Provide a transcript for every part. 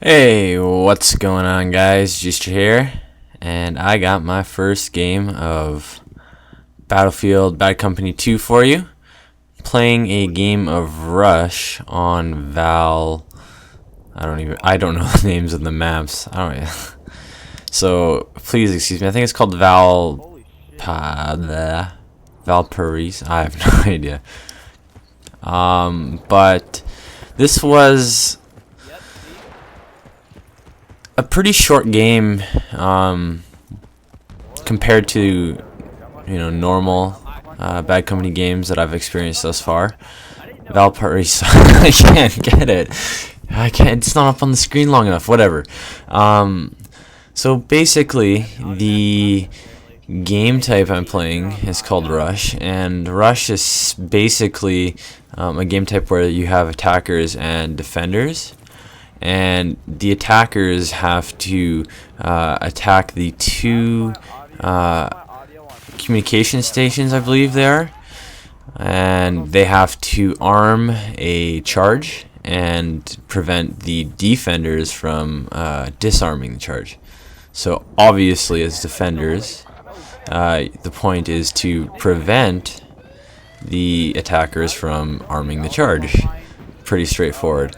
Hey, what's going on, guys? Juicetra here, and I got my first game of Battlefield Bad Company 2 for you. Playing a game of Rush on Val. I don't know the names of the maps. I don't. So please excuse me. I think it's called Valparaiso. I have no idea. But this was a pretty short game compared to normal Bad Company games that I've experienced thus far. Valparaiso. I can't get it. I can't. It's not up on the screen long enough. Whatever. So basically, the game type I'm playing is called Rush, and Rush is basically a game type where you have attackers and defenders. And the attackers have to attack the two communication stations, I believe they are, and they have to arm a charge and prevent the defenders from disarming the charge. So obviously, as defenders, the point is to prevent the attackers from arming the charge. Pretty straightforward.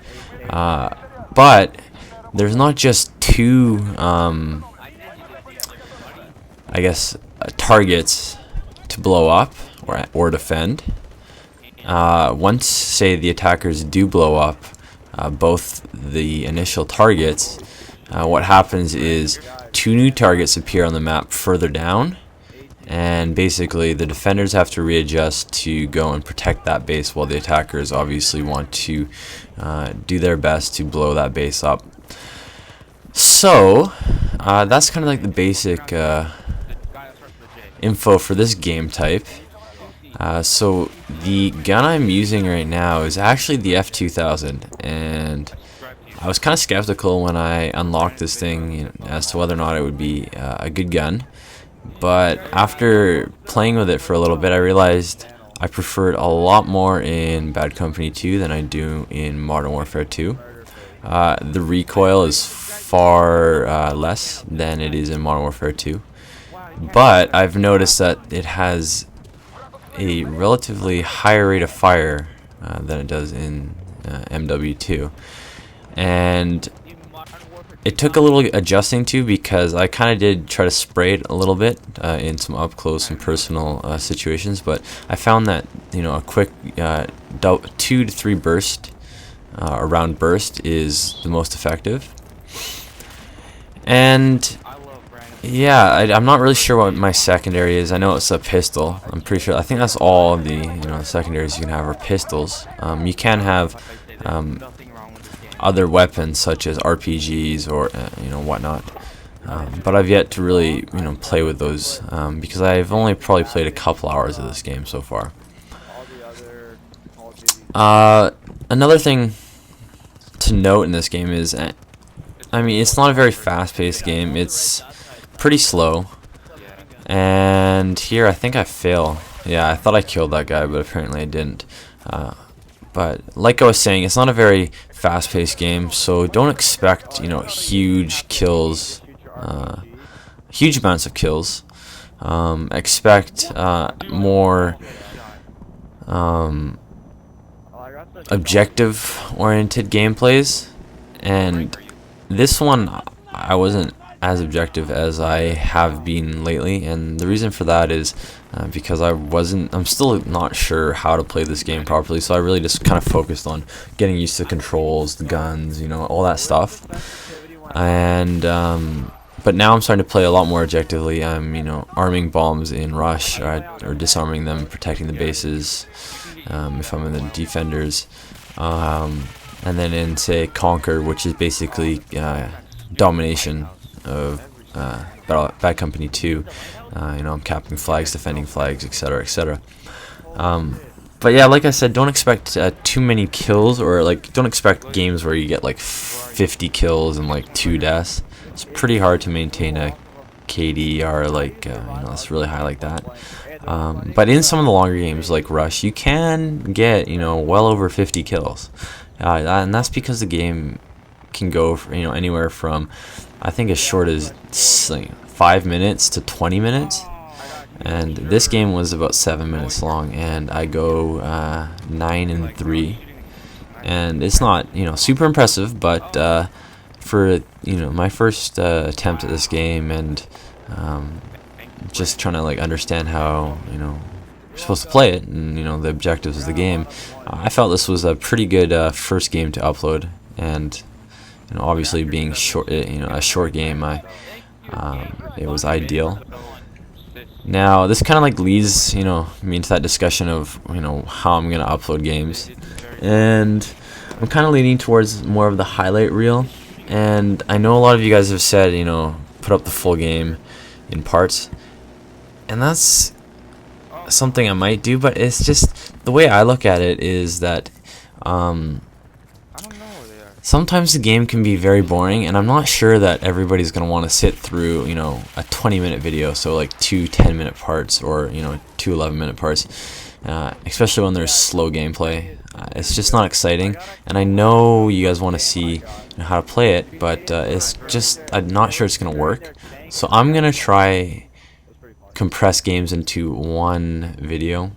But there's not just two, targets to blow up or defend. Once, say, the attackers do blow up both the initial targets, what happens is two new targets appear on the map further down, and basically the defenders have to readjust to go and protect that base, while the attackers obviously want to do their best to blow that base up. So that's kind of like the basic info for this game type. So the gun I'm using right now is actually the F2000, and I was kind of skeptical when I unlocked this thing, as to whether or not it would be a good gun. But after playing with it for a little bit, I realized I prefer it a lot more in Bad Company 2 than I do in Modern Warfare 2. The recoil is far less than it is in Modern Warfare 2. But I've noticed that it has a relatively higher rate of fire than it does in MW2. And it took a little adjusting to, because I kind of did try to spray it a little bit in some up close and personal situations, but I found that a quick 2 to 3 burst, a round burst, is the most effective. And yeah, I'm not really sure what my secondary is. I know it's a pistol. I'm pretty sure. I think that's all the secondaries you can have are pistols. You can have other weapons such as RPGs or whatnot, but I've yet to really play with those because I've only probably played a couple hours of this game so far. Another thing to note in this game is, it's not a very fast-paced game. It's pretty slow, and here I think I fail. Yeah, I thought I killed that guy, but apparently I didn't. But like I was saying, it's not a very fast-paced game, so don't expect huge kills, huge amounts of kills. Expect more objective-oriented gameplays, and this one I wasn't as objective as I have been lately, and the reason for that is because I'm still not sure how to play this game properly, so I really just kind of focused on getting used to controls, the guns, all that stuff. And but now I'm starting to play a lot more objectively. I'm arming bombs in Rush, or disarming them, protecting the bases if I'm in the defenders, and then in, say, Conquer, which is basically domination of Bad Company 2. I'm capping flags, defending flags, etc., etc. But yeah, like I said, don't expect too many kills, or don't expect games where you get 50 kills and 2 deaths. It's pretty hard to maintain a KDR that's really high like that. But in some of the longer games like Rush, you can get well over 50 kills, and that's because the game can go for, anywhere from, I think, as short as 5 minutes to 20 minutes. And this game was about 7 minutes long, and I go 9-3, and it's not super impressive, but for my first attempt at this game, and just trying to like understand how you're supposed to play it, and the objectives of the game, I felt this was a pretty good first game to upload. And obviously being short, a short game, it was ideal. Now this kind of like leads me into that discussion of how I'm gonna upload games, and I'm kind of leaning towards more of the highlight reel. And I know a lot of you guys have said put up the full game in parts, and that's something I might do, but it's just the way I look at it is that sometimes the game can be very boring, and I'm not sure that everybody's going to want to sit through, a 20-minute video, so like 2 10-minute parts, or, 2 11-minute parts, especially when there's slow gameplay. It's just not exciting, and I know you guys want to see how to play it, but it's just, I'm not sure it's going to work. So I'm going to try compress games into one video.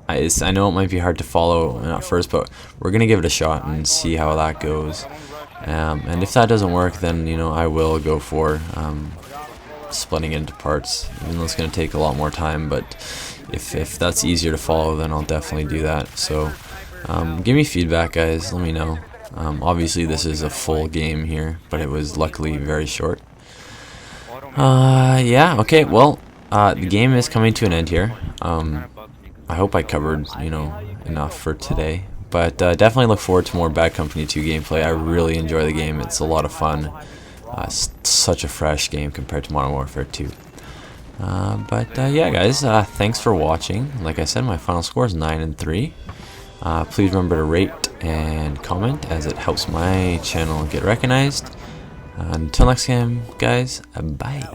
I know it might be hard to follow at first, but we're going to give it a shot and see how that goes. And if that doesn't work, then I will go for splitting it into parts, even though it's going to take a lot more time. But if that's easier to follow, then I'll definitely do that. So give me feedback, guys. Let me know. Obviously this is a full game here, but it was luckily very short. Yeah, okay, well, the game is coming to an end here. I hope I covered, enough for today. But definitely look forward to more Bad Company 2 gameplay. I really enjoy the game. It's a lot of fun. It's such a fresh game compared to Modern Warfare 2. Yeah, guys, thanks for watching. Like I said, my final score is 9-3. Please remember to rate and comment, as it helps my channel get recognized. Until next time, guys, bye.